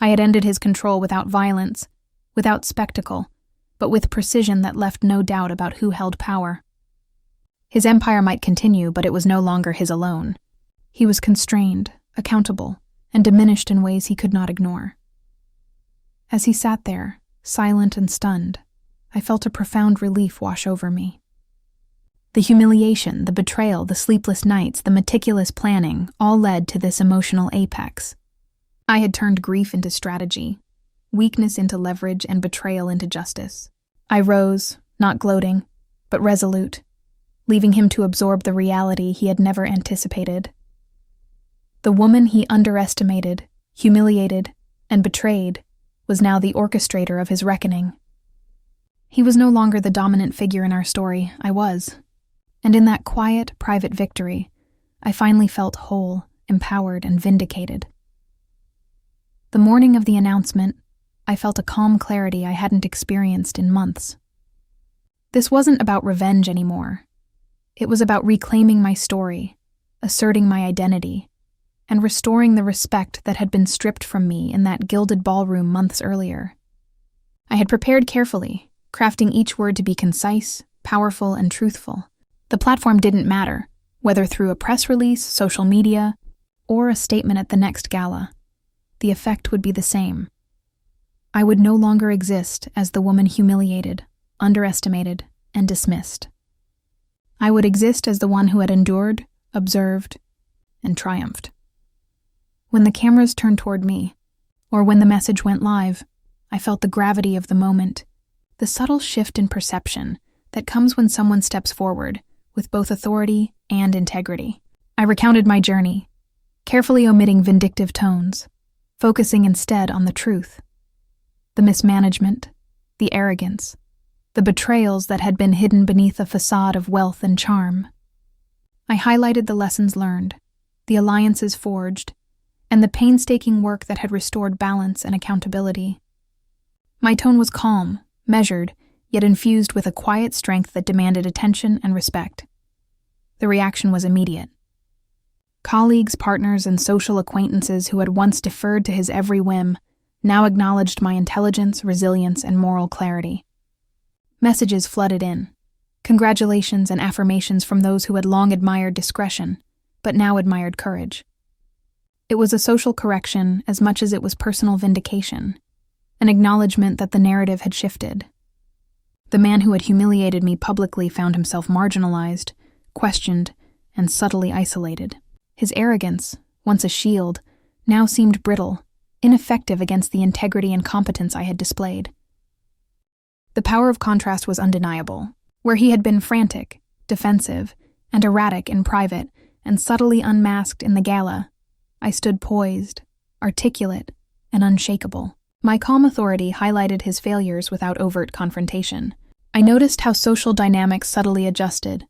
I had ended his control without violence, without spectacle, but with precision that left no doubt about who held power. His empire might continue, but it was no longer his alone. He was constrained, accountable, and diminished in ways he could not ignore. As he sat there, silent and stunned, I felt a profound relief wash over me. The humiliation, the betrayal, the sleepless nights, the meticulous planning all led to this emotional apex. I had turned grief into strategy, weakness into leverage, and betrayal into justice. I rose, not gloating, but resolute, leaving him to absorb the reality he had never anticipated. The woman he underestimated, humiliated, and betrayed was now the orchestrator of his reckoning. He was no longer the dominant figure in our story, I was. And in that quiet, private victory, I finally felt whole, empowered, and vindicated. The morning of the announcement, I felt a calm clarity I hadn't experienced in months. This wasn't about revenge anymore. It was about reclaiming my story, asserting my identity, and restoring the respect that had been stripped from me in that gilded ballroom months earlier. I had prepared carefully, crafting each word to be concise, powerful, and truthful. The platform didn't matter, whether through a press release, social media, or a statement at the next gala. The effect would be the same. I would no longer exist as the woman humiliated, underestimated, and dismissed. I would exist as the one who had endured, observed, and triumphed. When the cameras turned toward me, or when the message went live, I felt the gravity of the moment, the subtle shift in perception that comes when someone steps forward with both authority and integrity. I recounted my journey, carefully omitting vindictive tones, focusing instead on the truth. The mismanagement, the arrogance, the betrayals that had been hidden beneath a facade of wealth and charm. I highlighted the lessons learned, the alliances forged, and the painstaking work that had restored balance and accountability. My tone was calm, measured, yet infused with a quiet strength that demanded attention and respect. The reaction was immediate. Colleagues, partners, and social acquaintances who had once deferred to his every whim now acknowledged my intelligence, resilience, and moral clarity. Messages flooded in, congratulations and affirmations from those who had long admired discretion, but now admired courage. It was a social correction as much as it was personal vindication, an acknowledgement that the narrative had shifted. The man who had humiliated me publicly found himself marginalized, questioned, and subtly isolated. His arrogance, once a shield, now seemed brittle, ineffective against the integrity and competence I had displayed. The power of contrast was undeniable. Where he had been frantic, defensive, and erratic in private, and subtly unmasked in the gala, I stood poised, articulate, and unshakable. My calm authority highlighted his failures without overt confrontation. I noticed how social dynamics subtly adjusted.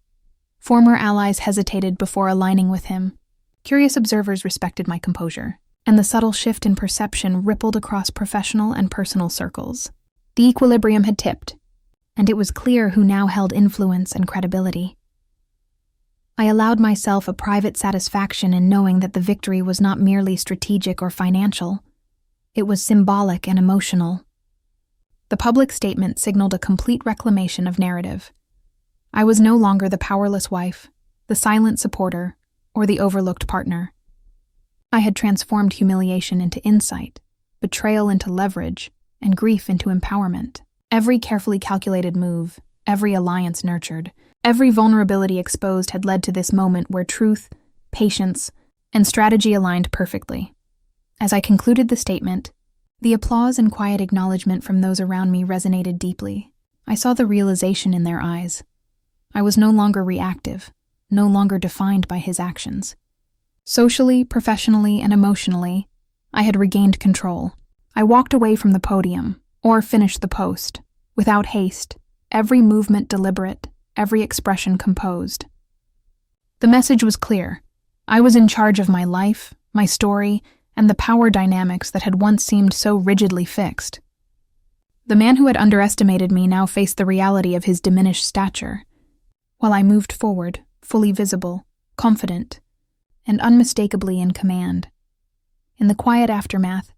Former allies hesitated before aligning with him. Curious observers respected my composure, and the subtle shift in perception rippled across professional and personal circles. The equilibrium had tipped, and it was clear who now held influence and credibility. I allowed myself a private satisfaction in knowing that the victory was not merely strategic or financial. It was symbolic and emotional. The public statement signaled a complete reclamation of narrative. I was no longer the powerless wife, the silent supporter, or the overlooked partner. I had transformed humiliation into insight, betrayal into leverage, and grief into empowerment. Every carefully calculated move, every alliance nurtured, every vulnerability exposed had led to this moment where truth, patience, and strategy aligned perfectly. As I concluded the statement, the applause and quiet acknowledgement from those around me resonated deeply. I saw the realization in their eyes. I was no longer reactive, no longer defined by his actions. Socially, professionally, and emotionally, I had regained control. I walked away from the podium, or finished the post, without haste, every movement deliberate, every expression composed. The message was clear. I was in charge of my life, my story, and the power dynamics that had once seemed so rigidly fixed. The man who had underestimated me now faced the reality of his diminished stature. while I moved forward, fully visible, confident, and unmistakably in command. In the quiet aftermath,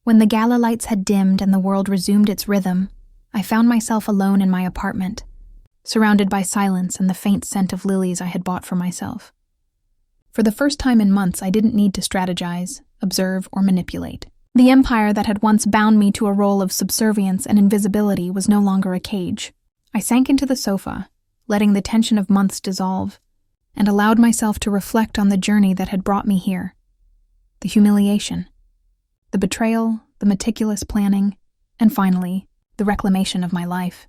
when the gala lights had dimmed and the world resumed its rhythm, I found myself alone in my apartment, surrounded by silence and the faint scent of lilies I had bought for myself. For the first time in months, I didn't need to strategize, observe, or manipulate. The empire that had once bound me to a role of subservience and invisibility was no longer a cage. I sank into the sofa, letting the tension of months dissolve, and allowed myself to reflect on the journey that had brought me here. The humiliation, the betrayal, the meticulous planning, and finally, the reclamation of my life.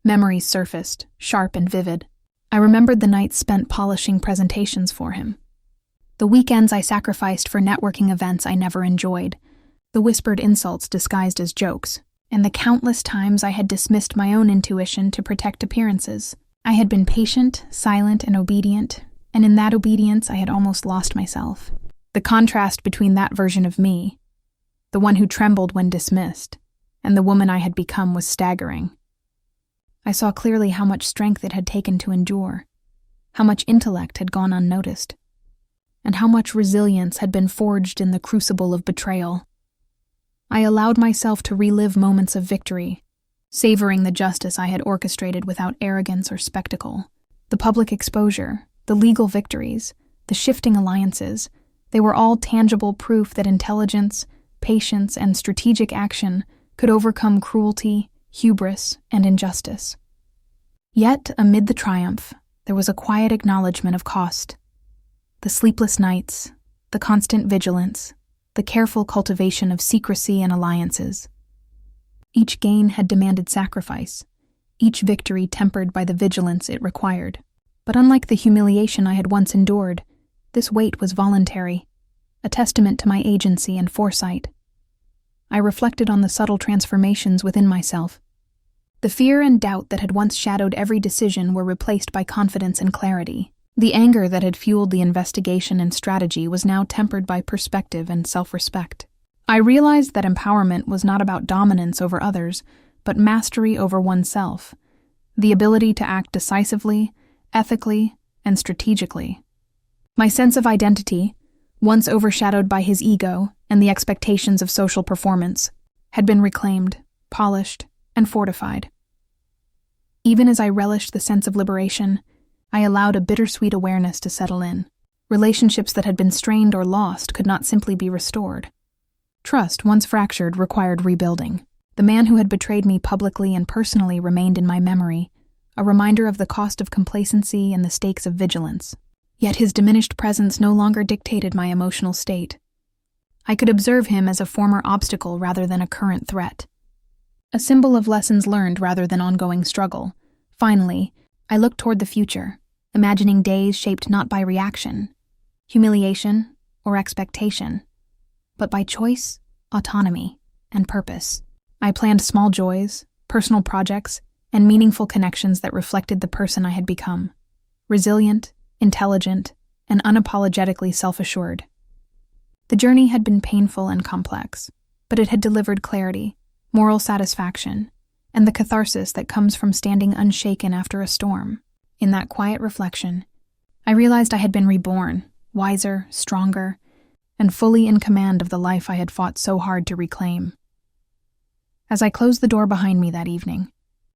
Memories surfaced, sharp and vivid. I remembered the nights spent polishing presentations for him, the weekends I sacrificed for networking events I never enjoyed, the whispered insults disguised as jokes, and the countless times I had dismissed my own intuition to protect appearances. I had been patient, silent, and obedient, and in that obedience I had almost lost myself. The contrast between that version of me, the one who trembled when dismissed, and the woman I had become was staggering. I saw clearly how much strength it had taken to endure, how much intellect had gone unnoticed, and how much resilience had been forged in the crucible of betrayal. I allowed myself to relive moments of victory, savoring the justice I had orchestrated without arrogance or spectacle. The public exposure, the legal victories, the shifting alliances, they were all tangible proof that intelligence, patience, and strategic action could overcome cruelty, hubris, and injustice. Yet, amid the triumph, there was a quiet acknowledgement of cost. The sleepless nights, the constant vigilance, the careful cultivation of secrecy and alliances. Each gain had demanded sacrifice, each victory tempered by the vigilance it required. But unlike the humiliation I had once endured, this weight was voluntary, a testament to my agency and foresight. I reflected on the subtle transformations within myself. The fear and doubt that had once shadowed every decision were replaced by confidence and clarity. The anger that had fueled the investigation and strategy was now tempered by perspective and self-respect. I realized that empowerment was not about dominance over others, but mastery over oneself, the ability to act decisively, ethically, and strategically. My sense of identity, once overshadowed by his ego and the expectations of social performance, had been reclaimed, polished, and fortified. Even as I relished the sense of liberation, I allowed a bittersweet awareness to settle in. Relationships that had been strained or lost could not simply be restored. Trust, once fractured, required rebuilding. The man who had betrayed me publicly and personally remained in my memory, a reminder of the cost of complacency and the stakes of vigilance. Yet his diminished presence no longer dictated my emotional state. I could observe him as a former obstacle rather than a current threat, a symbol of lessons learned rather than ongoing struggle. Finally, I looked toward the future, imagining days shaped not by reaction, humiliation, or expectation, but by choice, autonomy, and purpose. I planned small joys, personal projects, and meaningful connections that reflected the person I had become: resilient, intelligent, and unapologetically self-assured. The journey had been painful and complex, but it had delivered clarity, moral satisfaction, and the catharsis that comes from standing unshaken after a storm. In that quiet reflection, I realized I had been reborn, wiser, stronger, and fully in command of the life I had fought so hard to reclaim. As I closed the door behind me that evening,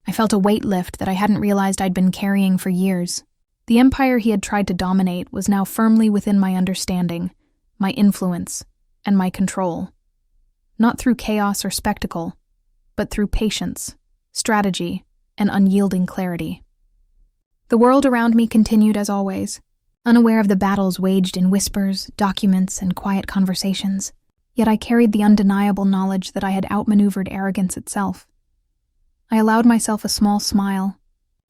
I felt a weight lift that I hadn't realized I'd been carrying for years. The empire he had tried to dominate was now firmly within my understanding, my influence, and my control. Not through chaos or spectacle, but through patience, strategy, and unyielding clarity. The world around me continued as always, unaware of the battles waged in whispers, documents, and quiet conversations. Yet I carried the undeniable knowledge that I had outmaneuvered arrogance itself. I allowed myself a small smile,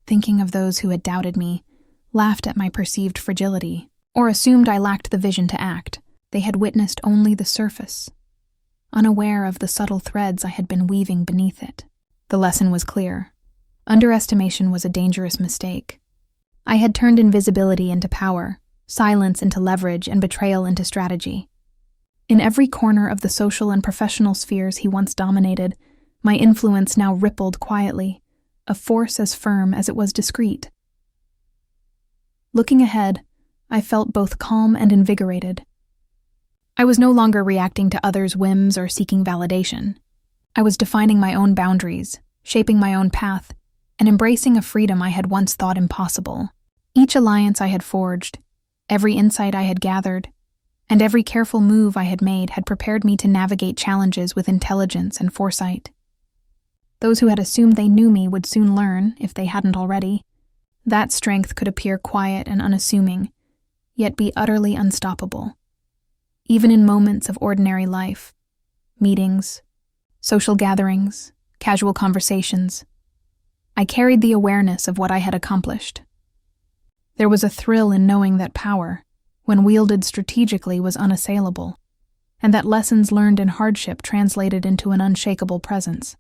thinking of those who had doubted me, laughed at my perceived fragility, or assumed I lacked the vision to act. They had witnessed only the surface, unaware of the subtle threads I had been weaving beneath it. The lesson was clear. Underestimation was a dangerous mistake. I had turned invisibility into power, silence into leverage, and betrayal into strategy. In every corner of the social and professional spheres he once dominated, my influence now rippled quietly, a force as firm as it was discreet. Looking ahead, I felt both calm and invigorated. I was no longer reacting to others' whims or seeking validation. I was defining my own boundaries, shaping my own path, and embracing a freedom I had once thought impossible. Each alliance I had forged, every insight I had gathered, and every careful move I had made had prepared me to navigate challenges with intelligence and foresight. Those who had assumed they knew me would soon learn, if they hadn't already, that strength could appear quiet and unassuming, yet be utterly unstoppable. Even in moments of ordinary life, meetings, social gatherings, casual conversations, I carried the awareness of what I had accomplished. There was a thrill in knowing that power, when wielded strategically, was unassailable, and that lessons learned in hardship translated into an unshakable presence.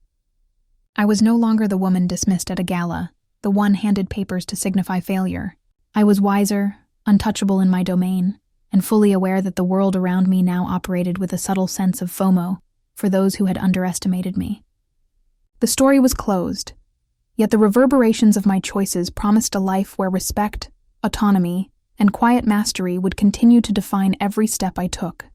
I was no longer the woman dismissed at a gala, the one handed papers to signify failure. I was wiser, untouchable in my domain, and fully aware that the world around me now operated with a subtle sense of FOMO for those who had underestimated me. The story was closed, yet the reverberations of my choices promised a life where respect, autonomy, and quiet mastery would continue to define every step I took.